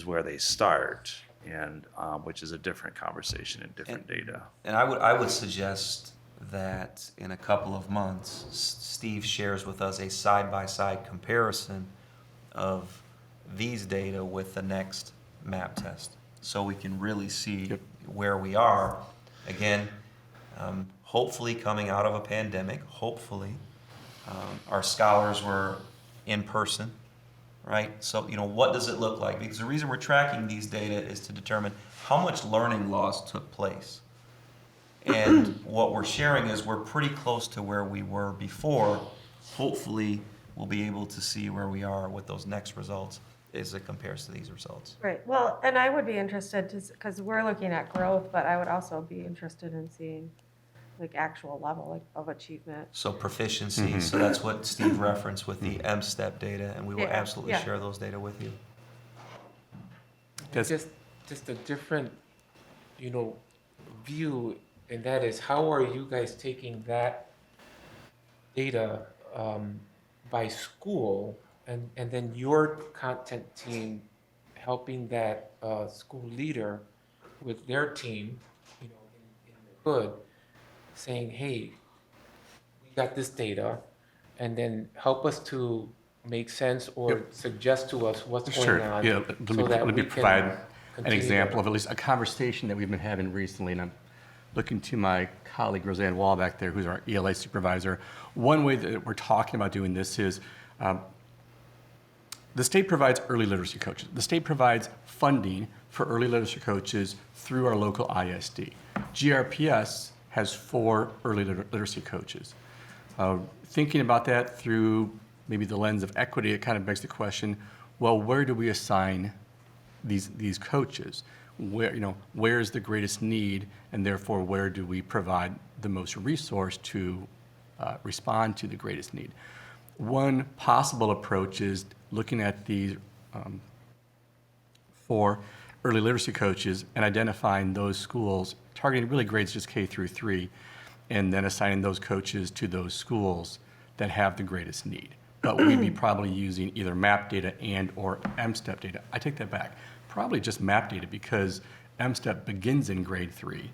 where they start, and, which is a different conversation and different data. And I would suggest that in a couple of months, Steve shares with us a side-by-side comparison of these data with the next MAP test, so we can really see Yep. where we are. Again, hopefully coming out of a pandemic, hopefully, our scholars were in person, right? So, what does it look like? Because the reason we're tracking these data is to determine how much learning loss took place. And what we're sharing is we're pretty close to where we were before. Hopefully, we'll be able to see where we are with those next results as it compares to these results. Right, well, and I would be interested to, because we're looking at growth, but I would also be interested in seeing like actual level like of achievement. So proficiency, so that's what Steve referenced with the MSTEP data, and we will Yeah, absolutely yeah. share those data with you. It's just a different, view, and that is, how are you guys taking that data by school, and then your content team helping that school leader with their team, in the hood, saying, hey, we got this data, and then help us to make sense or suggest to us what's sure, going on. yeah, so that let me we can provide an continue example to- of at least a conversation that we've been having recently, and I'm looking to my colleague Roseanne Wall back there, who's our ELA supervisor. One way that we're talking about doing this is the state provides early literacy coaches. The state provides funding for early literacy coaches through our local ISD. GRPS has 4 early literacy coaches. Thinking about that through maybe the lens of equity, it kind of begs the question, well, where do we assign these coaches? Where's the greatest need, and therefore where do we provide the most resource to respond to the greatest need? One possible approach is looking at these 4 early literacy coaches and identifying those schools, targeting really grades just K through 3, and then assigning those coaches to those schools that have the greatest need. But we'd be probably using either MAP data and or MSTEP data. I take that back. Probably just MAP data, because MSTEP begins in grade 3.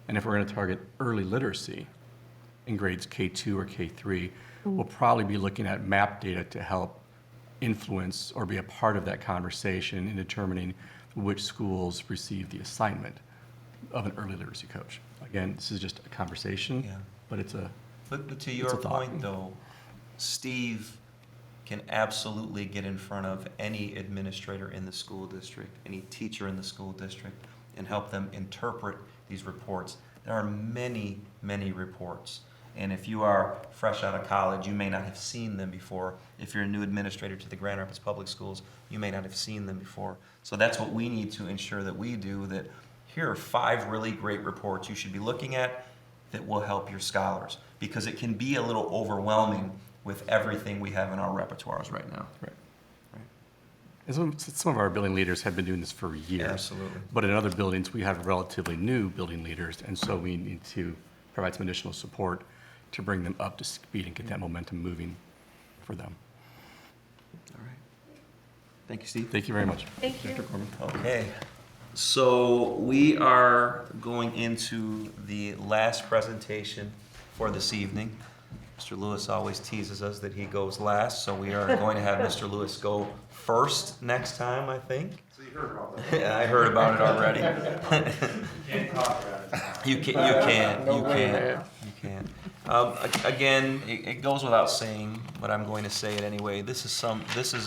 And if we're going to target early literacy in grades K2 or K3, we'll probably be looking at MAP data to help influence or be a part of that conversation in determining which schools receive the assignment of an early literacy coach. Again, this is just a conversation, Yeah. but it's a But to It's your a thought. point, though, Steve can absolutely get in front of any administrator in the school district, any teacher in the school district, and help them interpret these reports. There are many, many reports. And if you are fresh out of college, you may not have seen them before. If you're a new administrator to the Grand Rapids Public Schools, you may not have seen them before. So that's what we need to ensure that we do, that here are 5 really great reports you should be looking at that will help your scholars. Because it can be a little overwhelming with everything we have in our repertoires right now. Right. And some of our building leaders have been doing this for years. Absolutely. But in other buildings, we have relatively new building leaders, and so we need to provide some additional support to bring them up to speed and get that momentum moving for them. All right. Thank you, Steve. Thank you very much. Thank you. Dr. Corman. Okay, so we are going into the last presentation for this evening. Mr. Lewis always teases us that he goes last, so we are going to have Mr. Lewis go first next time, I think. So you heard about that. Yeah, I heard about it already. Can't talk about it. You can't. Again, it goes without saying, but I'm going to say it anyway. This is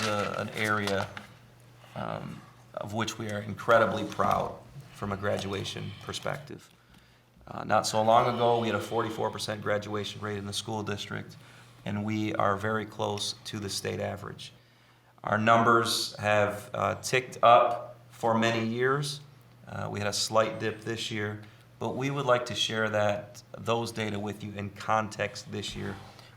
an area of which we are incredibly proud from a graduation perspective. Not so long ago, we had a 44% graduation rate in the school district, and we are very close to the state average. Our numbers have ticked up for many years. We had a slight dip this year, but we would like to share those data with you in context this year.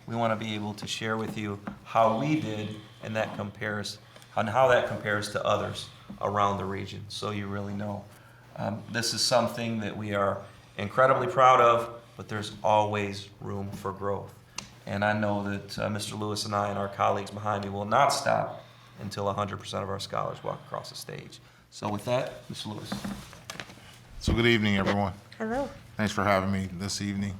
We want to be able to share with you how we did and how that compares to others around the region, so you really know. This is something that we are incredibly proud of, but there's always room for growth. And I know that Mr. Lewis and I and our colleagues behind me will not stop until 100% of our scholars walk across the stage. So with that, Mr. Lewis. So good evening, everyone. Hello. Thanks for having me this evening.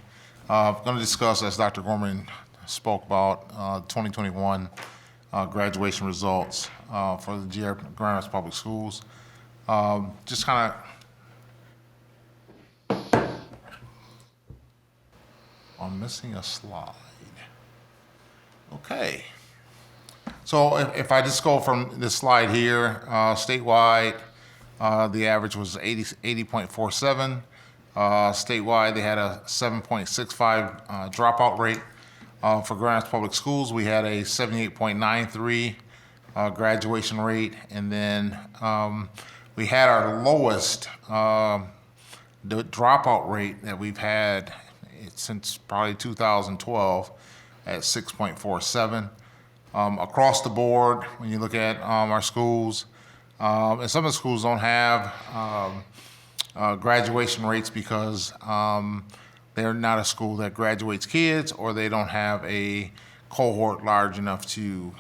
I'm going to discuss, as Dr. Gorman spoke about, 2021 graduation results for the Grand Rapids Public Schools. Just kind of I'm missing a slide. Okay. So if I just go from this slide here, statewide, the average was 80.47. Statewide, they had a 7.65 dropout rate. For Grand Rapids Public Schools, we had a 78.93 graduation rate, and then we had our lowest the dropout rate that we've had since probably 2012 at 6.47. Across the board, when you look at our schools, and some of the schools don't have graduation rates because they're not a school that graduates kids, or they don't have a cohort large enough to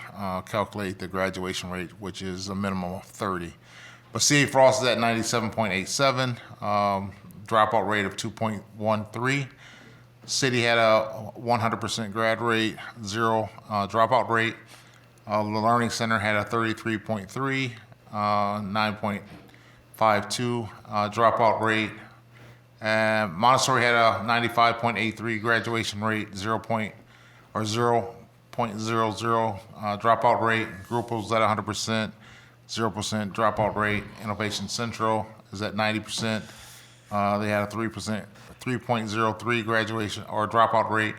calculate the graduation rate, which is a minimum of 30. But C.A. Frost is at 97.87, dropout rate of 2.13. City had a 100% grad rate, 0 dropout rate. The Learning Center had a 33.3, 9.52 dropout rate. And Montessori had a 95.83 graduation rate, 0.00 dropout rate. Group was at 100%, 0% dropout rate. Innovation Central is at 90%. They had a 3.03 graduation or dropout rate.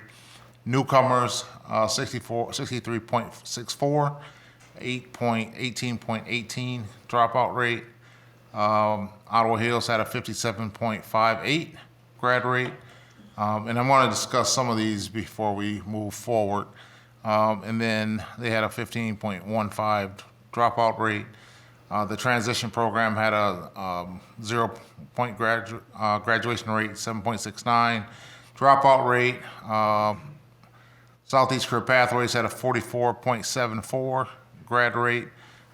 Newcomers, 63.64, 18.18 dropout rate. Ottawa Hills had a 57.58 grad rate. And I want to discuss some of these before we move forward. And then they had a 15.15 dropout rate. The transition program had a 0-point graduation rate, 7.69 dropout rate. Southeast Career Pathways had a 44.74 grad rate,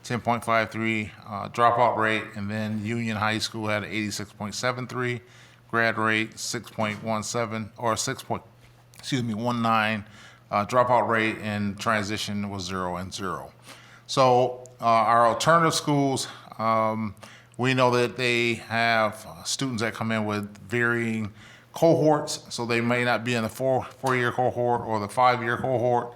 10.53 dropout rate, and then Union High School had an 86.73 grad rate, 6.17 or 19 dropout rate, and transition was 0 and 0. So our alternative schools, we know that they have students that come in with varying cohorts, so they may not be in the four-year cohort or the 5-year cohort.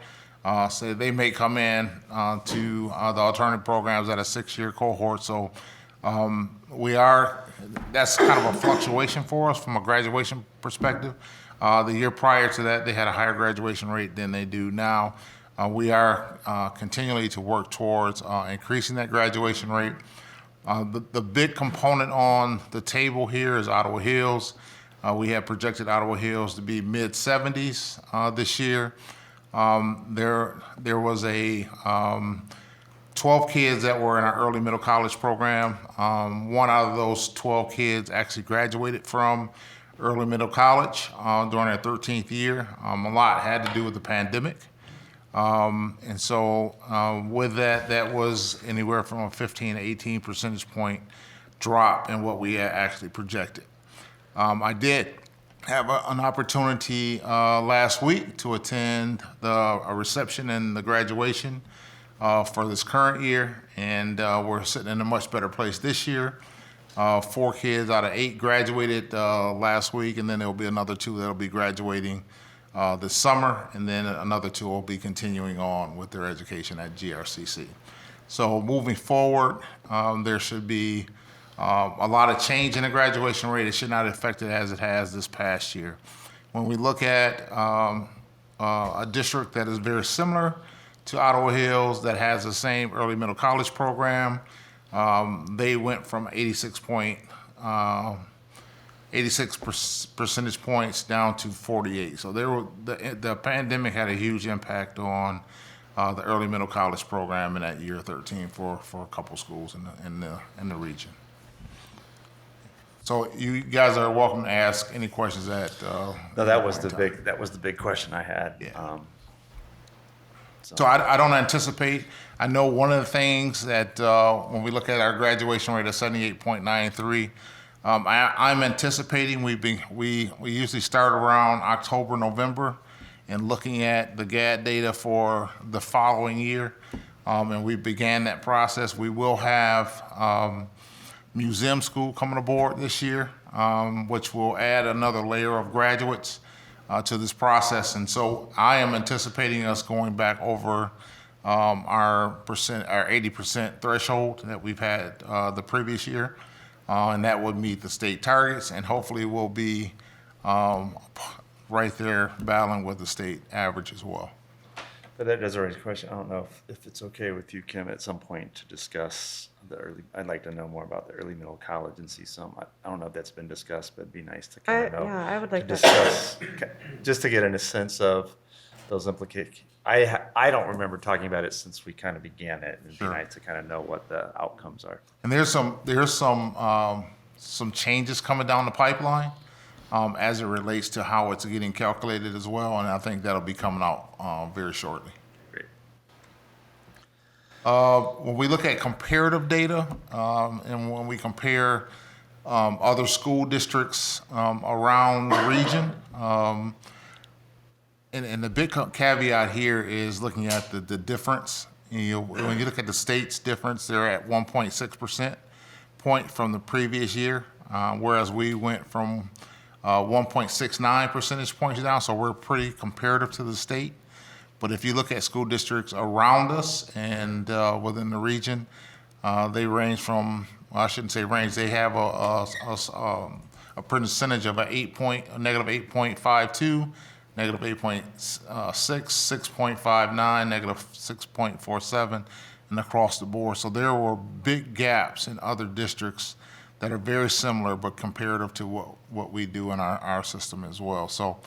So they may come in to the alternative programs at a 6-year cohort. So that's kind of a fluctuation for us from a graduation perspective. The year prior to that, they had a higher graduation rate than they do now. We are continually to work towards increasing that graduation rate. The big component on the table here is Ottawa Hills. We have projected Ottawa Hills to be mid-70s this year. There was a 12 kids that were in our early middle college program. One out of those 12 kids actually graduated from early middle college during their 13th year. A lot had to do with the pandemic. And so with that was anywhere from a 15 to 18 percentage point drop in what we had actually projected. I did have an opportunity last week to attend a reception and the graduation for this current year, and we're sitting in a much better place this year. 4 kids out of 8 graduated last week, and then there'll be another 2 that'll be graduating this summer, and then another 2 will be continuing on with their education at GRCC. So moving forward, there should be a lot of change in the graduation rate. It should not affect it as it has this past year. When we look at a district that is very similar to Ottawa Hills that has the same early middle college program, they went from 86 percentage points down to 48. So the pandemic had a huge impact on the early middle college program in that year 13 for a couple schools in the region. So you guys are welcome to ask any questions that. No, that was the big question I had. Yeah. So I don't anticipate. I know one of the things that when we look at our graduation rate of 78.93, I'm anticipating we usually start around October, November, and looking at the GAD data for the following year, and we began that process. We will have museum school coming aboard this year, which will add another layer of graduates to this process. And so I am anticipating us going back over our 80% threshold that we've had the previous year, and that would meet the state targets, and hopefully we'll be right there battling with the state average as well. But that does raise a question. I don't know if it's okay with you, Kim, at some point to discuss I'd like to know more about the early middle college and see some. I don't know if that's been discussed, but it'd be nice to kind of know. Yeah, I would like to to discuss, just to get in a sense of those implications. I don't remember talking about it since we kind of began it. It'd be nice to kind of know what the outcomes are. And there's some changes coming down the pipeline as it relates to how it's getting calculated as well, and I think that'll be coming out very shortly. Great. When we look at comparative data, and when we compare other school districts around the region, and the big caveat here is looking at the difference. When you look at the state's difference, they're at 1.6% point from the previous year, whereas we went from 1.69 percentage points down, so we're pretty comparative to the state. But if you look at school districts around us and within the region, they range from, well, I shouldn't say range, they have a percentage of negative 8.52, negative 8.6, 6.59, negative 6.47, and across the board. So there were big gaps in other districts that are very similar but comparative to what we do in our system as well. So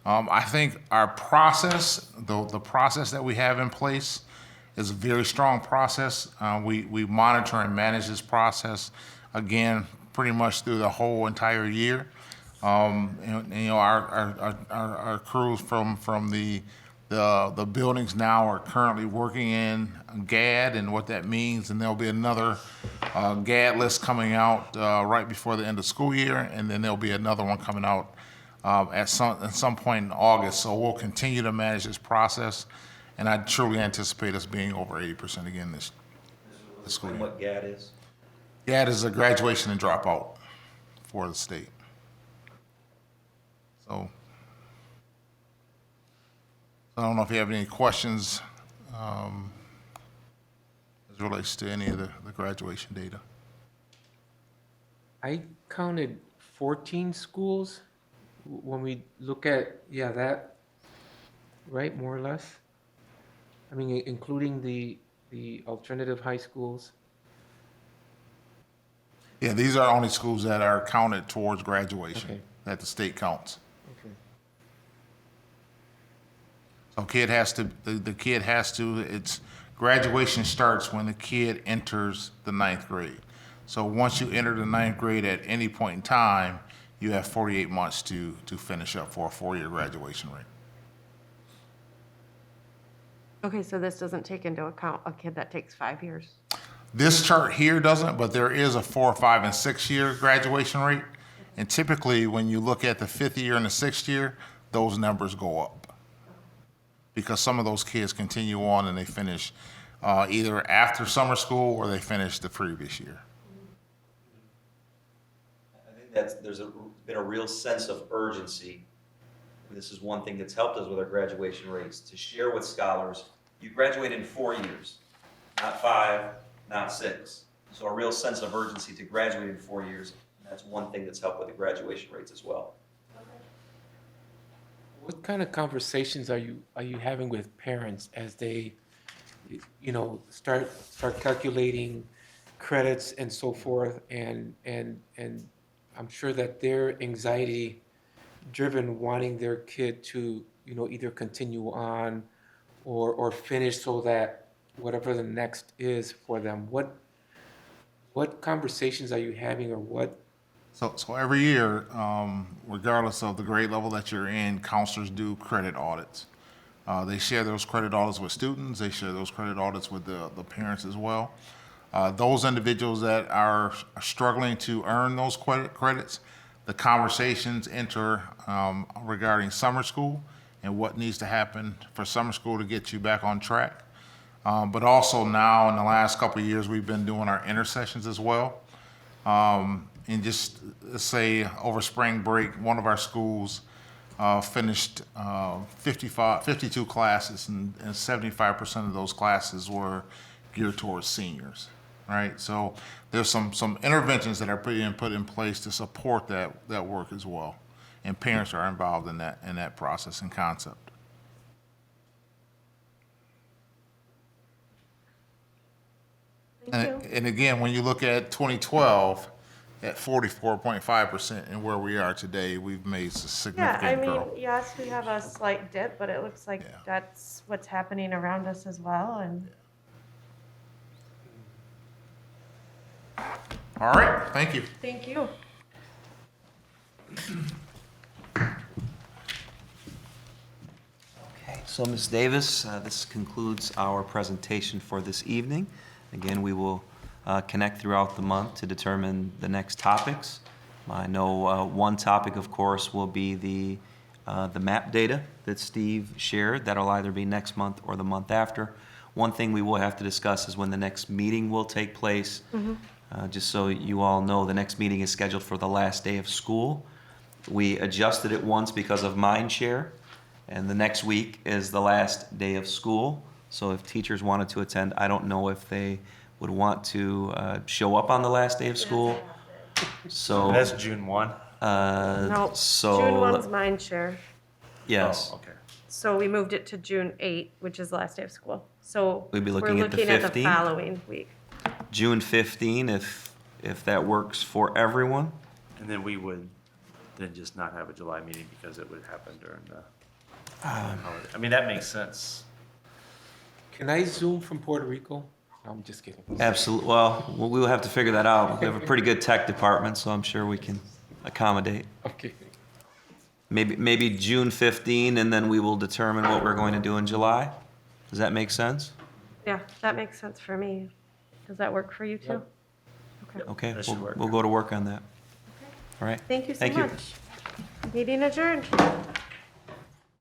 I think our process, the process that we have in place is a very strong process. We monitor and manage this process, again, pretty much through the whole entire year. Our crews from the buildings now are currently working in GAD and what that means, and there'll be another GAD list coming out right before the end of school year, and then there'll be another one coming out at some point in August. So we'll continue to manage this process, and I truly anticipate us being over 80% again this school year. What GAD is? GAD is a graduation and dropout for the state. So I don't know if you have any questions as it relates to any of the graduation data. I counted 14 schools when we look at, that, right, more or less? I mean, including the alternative high schools. Yeah, these are only schools that are counted towards graduation, Okay. that the state counts. Okay. So the kid has to, it's, graduation starts when the kid enters the 9th grade. So once you enter the 9th grade at any point in time, you have 48 months to finish up for a 4-year graduation rate. Okay, so this doesn't take into account a kid that takes 5 years. This chart here doesn't, but there is a 4, 5, and 6-year graduation rate. And typically, when you look at the 5th year and the 6th year, those numbers go up. Because some of those kids continue on and they finish either after summer school or they finish the previous year. I think there's been a real sense of urgency. This is one thing that's helped us with our graduation rates, to share with scholars, you graduate in 4 years, not 5, not 6. So a real sense of urgency to graduate in 4 years. And that's one thing that's helped with the graduation rates as well. What kind of conversations are you having with parents as they, you know, start calculating credits and so forth, and I'm sure that their anxiety driven wanting their kid to, you know, either continue on or finish so that whatever the next is for them. What conversations are you having, or what? So every year, regardless of the grade level that you're in, counselors do credit audits. They share those credit audits with students. They share those credit audits with the parents as well. Those individuals that are struggling to earn those credits, the conversations enter regarding summer school and what needs to happen for summer school to get you back on track. But also now, in the last couple of years, we've been doing our intersessions as well. And just let's say over spring break, one of our schools finished 52 classes, and 75% of those classes were geared towards seniors, right? So there's some interventions that are put in place to support that work as well, and parents are involved in that process and concept. Thank you. And again, when you look at 2012, at 44.5%, and where we are today, we've made Yeah, I significant mean, growth. yes, we have a slight dip, but it looks like Yeah. that's what's happening around us as well, and All right, thank you. thank you. Okay, so Ms. Davis, this concludes our presentation for this evening. Again, we will connect throughout the month to determine the next topics. I know one topic, of course, will be the MAP data that Steve shared. That'll either be next month or the month after. One thing we will have to discuss is when the next meeting will take place. Just so you all know, the next meeting is scheduled for the last day of school. We adjusted it once because of mind share, and the next week is the last day of school. So if teachers wanted to attend, I don't know if they would want to show up on the last day of school. So That's June 1. No, so June 1's mind share. yes, Oh, okay. So we moved it to June 8, which is the last day of school. So We'd be we're looking at the looking at the 15th? following week. June 15, if that works for everyone. And then we would then just not have a July meeting because it would happen during the holiday. I mean, that makes sense. Can I Zoom from Puerto Rico? No, I'm just kidding. Absolutely. Well, we will have to figure that out. We have a pretty good tech department, so I'm sure we can accommodate. Okay. Maybe June 15, and then we will determine what we're going to do in July. Does that make sense? Yeah, that makes sense for me. Does that work for you too? Yep. Okay. Okay, That should work. we'll go to work on that. All right. Thank you so Thank you. much. Meeting adjourned.